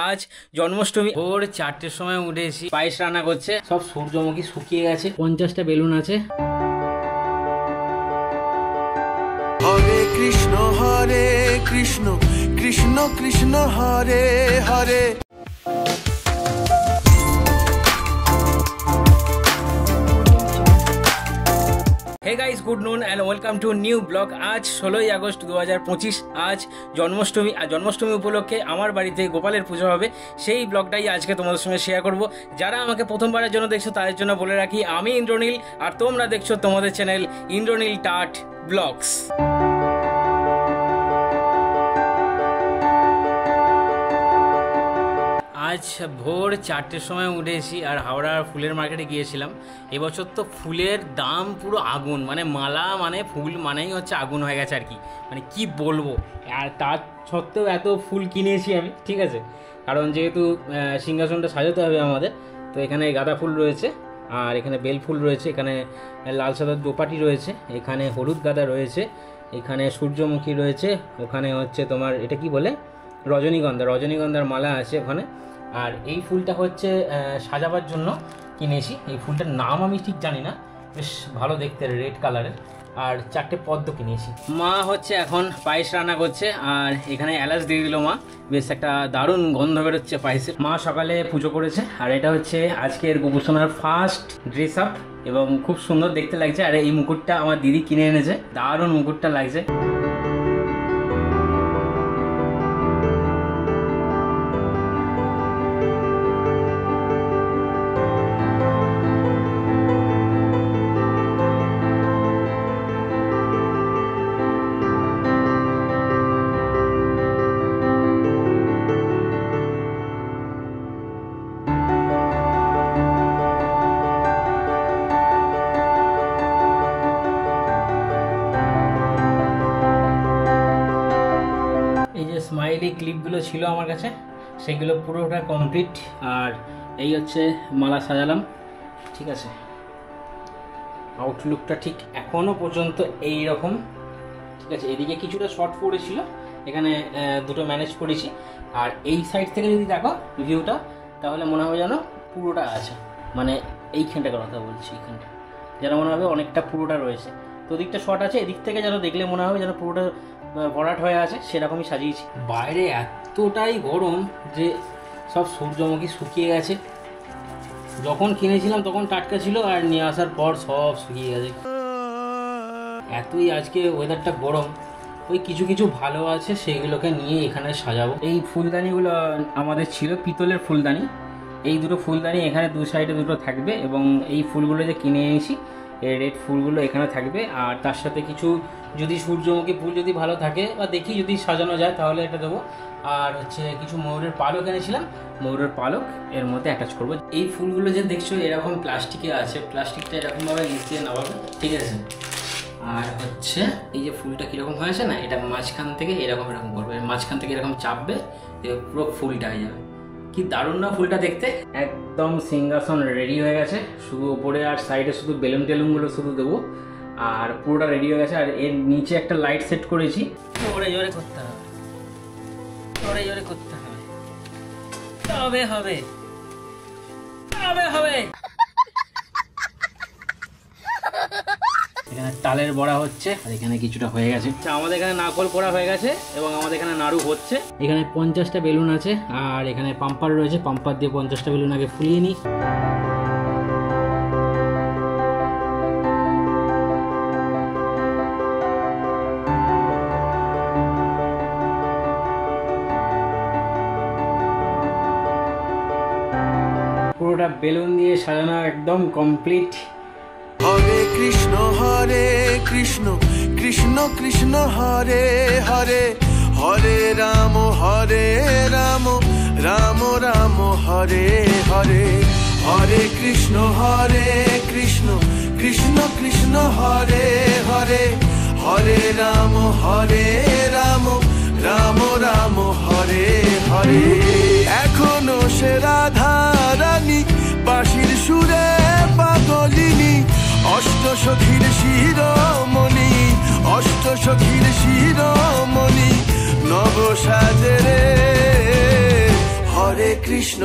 আজ জন্মাষ্টমী। ভোর 4টের সময় উঠেছি, পায়েস রান্না করছে, সব সূর্যমুখী শুকিয়ে গেছে, 50টা বেলুন আছে। Hare Krishna Krishna Krishna Hare Hare. Hey guys, good noon and welcome to new blog. আজ 16ই আগস্ট 2025, আজ জন্মাষ্টমী। আর জন্মাষ্টমী উপলক্ষে আমার বাড়িতে গোপালের পুজো হবে, সেই ব্লগটাই আজকে তোমাদের সঙ্গে শেয়ার করব। যারা আমাকে প্রথমবারের জন্য দেখছো তাদের জন্য বলে রাখি, আমি ইন্দ্রনীল আর তোমরা দেখছো তোমাদের চ্যানেল ইন্দ্রনীল টাট ব্লগস। আজ ভোর 4টের সময় উঠেছি আর হাওড়ার ফুলের মার্কেটে গিয়েছিলাম। এবছর তো ফুলের দাম পুরো আগুন, মানে মালা মানে ফুল মানেই হচ্ছে আগুন হয়ে গেছে আর কি, মানে কি বলবো। আর তার সত্ত্বেও এত ফুল কিনেছি আমি, ঠিক আছে, কারণ যেহেতু সিংহাসনটা সাজাতে হবে আমাদের, তো এখানে গাঁদা ফুল রয়েছে, আর এখানে বেল ফুল রয়েছে, এখানে লাল সাদার দোপাটি রয়েছে, এখানে হলুদ গাঁদা রয়েছে, এখানে সূর্যমুখী রয়েছে, ওখানে হচ্ছে তোমার এটা কি বলে রজনীগন্ধার মালা আছে ওখানে। আর এই ফুলটা হচ্ছে সাজাবার জন্য কিনেছি। এই ফুলটার নাম আমি ঠিক জানি না, বেশ ভালো দেখতে, রেড কালারের। আর 4টে পদ্ম কিনেছি। মা হচ্ছে এখন পায়েস রান্না করছে, আর এখানে এলাচ দিয়ে দিল মা, বেশ একটা দারুণ গন্ধ বেরোচ্ছে পায়েসের। মা সকালে পুজো করেছে, আর এটা হচ্ছে আজকের গোপুসোনার ফার্স্ট ড্রেস আপ, এবং খুব সুন্দর দেখতে লাগছে। আর এই মুকুটটা আমার দিদি কিনে এনেছে, দারুণ মুকুটটা লাগছে। স্মাইলি ক্লিপগুলো ছিল আমার কাছে, সেগুলো পুরোটা কমপ্লিট। আর এই হচ্ছে মালা সাজালাম, ঠিক আছে। আউটলুকটা ঠিক এখনও পর্যন্ত এই রকম, ঠিক আছে। এদিকে কিছুটা শর্ট পড়েছিল, এখানে দুটো ম্যানেজ করেছি। আর এই সাইড থেকে যদি দেখো ভিউটা, তাহলে মনে হবে যেন পুরোটা আছে, মানে এইখানটার কথা বলছি, এইখানটা যেন মনে হবে অনেকটা পুরোটা রয়েছে। তো দিকটা শর্ট আছে, এদিক থেকে যেন দেখলে মনে হবে যেন পুরোটা ভরাট হয়ে আছে, সেরকমই সাজিয়েছি। বাইরে এতটাই গরম যে সব সূর্যমুখী শুকিয়ে গেছে। যখন কিনেছিলাম তখন টাটকা ছিল, আর নিয়ে আসার পর সব শুকিয়ে গেছে। এতই আজকে ওয়েদারটা গরম। ওই কিছু কিছু ভালো আছে, সেইগুলোকে নিয়ে এখানে সাজাবো। এই ফুলদানিগুলো আমাদের ছিল পিতলের ফুলদানি। এই দুটো ফুলদানি এখানে দু সাইডে দুটো থাকবে, এবং এই ফুলগুলো যে কিনে এনেছি, এই রেড ফুলগুলো এখানে থাকবে। আর তার সাথে কিছু যদি সূর্যমুখী ফুল যদি ভালো থাকে, বা দেখি যদি সাজানো যায় তাহলে এটা দেবো। আর হচ্ছে কিছু ময়ূরের পালক এনেছিলাম, ময়ূরের পালক এর মধ্যে অ্যাটাচ করবো। এই ফুলগুলো যে দেখছো এরকম প্লাস্টিকে আছে, প্লাস্টিকটা এরকমভাবে নিচে নামাবে, ঠিক আছে। আর হচ্ছে এই যে ফুলটা কীরকম হয়েছে না, এটা মাঝখান থেকে এরকম করবে, মাঝখান থেকে এরকম চাপবে, পুরো ফুলটা হয়ে যাবে। কি দারুণ না ফুলটা দেখতে। একদম সিংহাসন রেডি হয়ে গেছে, শুধু উপরে আর সাইডে শুধু বেলুন টেলুনগুলো শুধু দেবো, আর পুরোটা রেডি হয়ে গেছে। আর এর নিচে একটা লাইট সেট করেছি, জোরে জোরে করতে হবে, জোরে জোরে করতে হবে, তবে হবে, তবে হবে। এখানে তালের বড়া হচ্ছে, আর এখানে কিছুটা হয়ে গেছে। আমাদের এখানে নারকোল পোড়া হয়ে গেছে, এবং আমাদের এখানে নাড়ু হচ্ছে। এখানে 50টা বেলুন আছে, আর এখানে পাম্পার রয়েছে, পাম্পার দিয়ে 50টা বেলুন আগে ফুলিয়ে নিই। পুরোটা বেলুন দিয়ে সাজানো একদম কমপ্লিট। হরে কৃষ্ণ কৃষ্ণ কৃষ্ণ হরে হরে, হরে রাম রাম রাম হরে হরে, হরে কৃষ্ণ কৃষ্ণ কৃষ্ণ হরে হরে, হরে রাম রাম রাম হরে হরে। এখনো সে রাধা রানী বাঁশির সুরে পাগলিনী, অষ্টসখীর শিরোমণি, অষ্টসখীর শিরোমণি, নব সাজে রে হরে কৃষ্ণ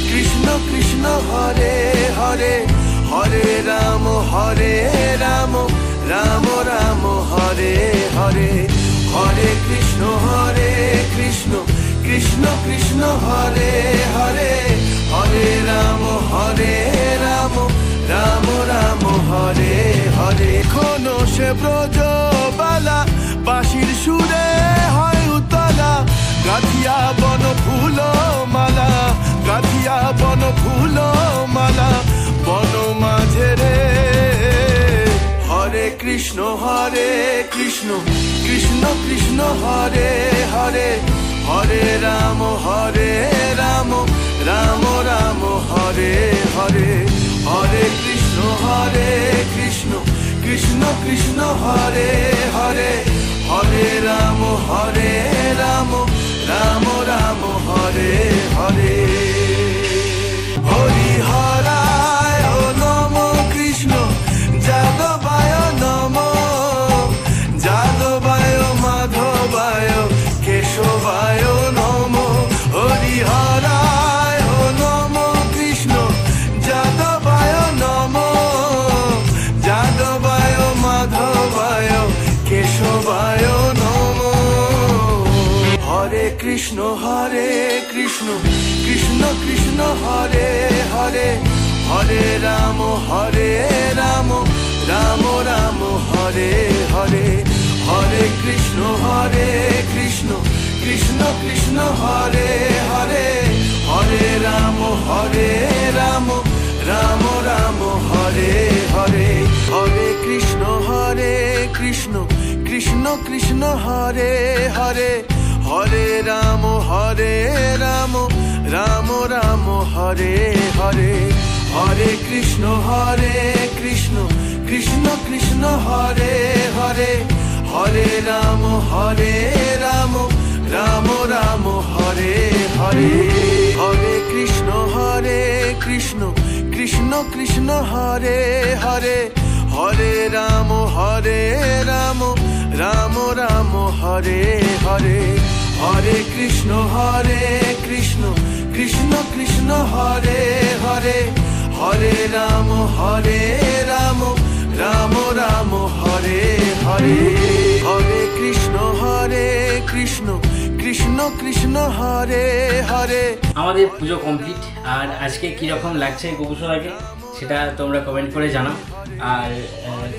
কৃষ্ণ কৃষ্ণ হরে হরে হরে রাম রাম রাম হরে হরে হরে কৃষ্ণ কৃষ্ণ কৃষ্ণ হরে হরে হরে রাম রাম রাম হরে হরে কোনো সে ব্রজবালা বাঁশির সুরে হয় উতলা গাঁথিয়া বন ফুল মালা গাঁথিয়া বন ফুল মালা বন মাঝে রে হরে কৃষ্ণ কৃষ্ণ কৃষ্ণ হরে হরে হরে রাম রাম রাম হরে হরে হরে কৃষ্ণ কৃষ্ণ কৃষ্ণ হরে হরে হরে রাম রাম রাম হরে হরে হরি হরায় নম কৃষ্ণ যাদবায় নম যাদবায় মাধবায় কেশবায় নম হরি হরায় নম কৃষ্ণ যাদবায় নম যাদবায় মাধবায় কেশবায় নম হরে কৃষ্ণ কৃষ্ণ কৃষ্ণ হরে হরে হরে রাম রাম রাম হরে হরে হরে কৃষ্ণ কৃষ্ণ কৃষ্ণ হরে হরে হরে রাম রাম রাম হরে হরে হরে কৃষ্ণ কৃষ্ণ কৃষ্ণ হরে হরে হরে রাম রাম রাম হরে হরে হরে কৃষ্ণ কৃষ্ণ কৃষ্ণ হরে হরে হরে রাম রাম রাম হরে হরে হরে কৃষ্ণ কৃষ্ণ কৃষ্ণ হরে হরে হরে রাম রাম রাম হরে হরে হরে কৃষ্ণ কৃষ্ণ কৃষ্ণ হরে হরে হরে রাম রাম রাম হরে হরে হরে কৃষ্ণ কৃষ্ণ কৃষ্ণ হরে হরে। আমাদের পুজো কমপ্লিট। আর আজকে কীরকম লাগছে গোপুসোনাকে সেটা তোমরা কমেন্ট করে জানাও। আর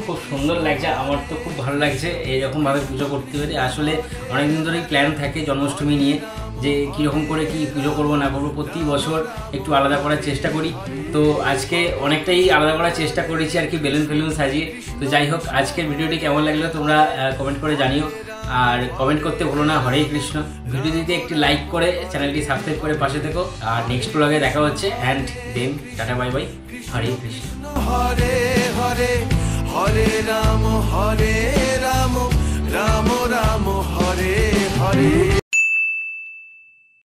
খুব সুন্দর লাগছে, আমার তো খুব ভালো লাগছে এইরকমভাবে পুজো করতে পেরে। আসলে অনেকদিন ধরেই প্ল্যান থাকে জন্মাষ্টমী নিয়ে, যে কীরকম করে কি পুজো করবো না করবো, প্রতি বছর একটু আলাদা করার চেষ্টা করি। তো আজকে অনেকটাই আলাদা করার চেষ্টা করেছি আর কি, বেলুন ফেলুন সাজিয়ে। তো যাই হোক, আজকের ভিডিওটি কেমন লাগলো তোমরা কমেন্ট করে জানিও। আর কমেন্ট করতে ভুলো না। হরে কৃষ্ণ। ভিডিওটিতে একটি লাইক করে চ্যানেলটি সাবস্ক্রাইব করে পাশে থেকো। আর নেক্সট ব্লগে দেখা হচ্ছে। And then tata bye bye. Hare Krishna. Hare Hare Hare Ram Ram Ram Hare Hare.